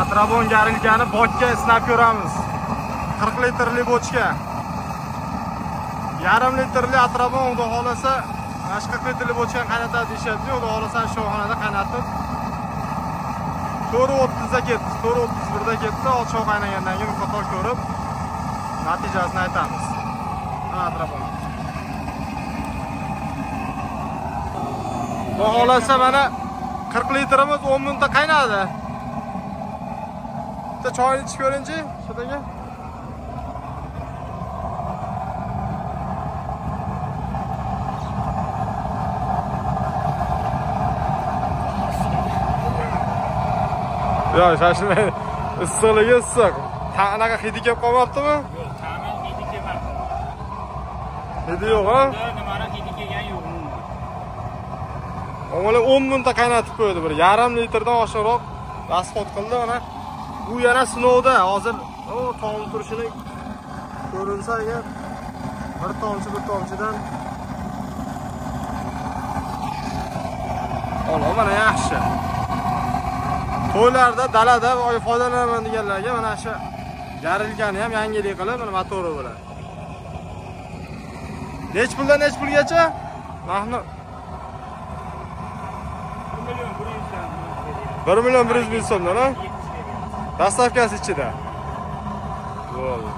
Atrabon garilgani botga sinab ko'ramiz. 40 litrli bochka. Yarim litrli Atrabon xudo xolasa, mana 40 litrli bochkani qaynatadi deyshadi. Xudo xolasa shu xonada qaynatib 4:30 da ketdi, 4:31 da ketdi. Olchoq qaynagandan keyin mutlaqo ko'rib natijasini aytamiz. Atrabon. Xudo xolasa mana 40 litrimiz 10 minutda qaynadi. Bitta choyni ichib ko'ring-chi, shundaga. Yo'q, shoshilmang. Issiqligi issiq. Anaqa hidi kelib qolmabdimi? Yo'q, ta'min hidi kelmabdi. Hidi yo'q, ha? Nimani hidi kelgan yo'q. Omala 10 minutda qaynatib qo'ydi bir. Yarim litrdan oshiqroq rasxod qildi mana. Bu yana sinovda. Hozir tomchi turishini ko'rinsa agar bir tomchidan mana yaxshi. To'ylarda, dalada foydalanaman deganlarga mana shu garilgani ham yangilik qilib, mana motori bilan. Nech puldan nech pulgacha? Mahni 1 million 100 ming so'mdan, ha? Dastavkasi ichida. Bo'ldi.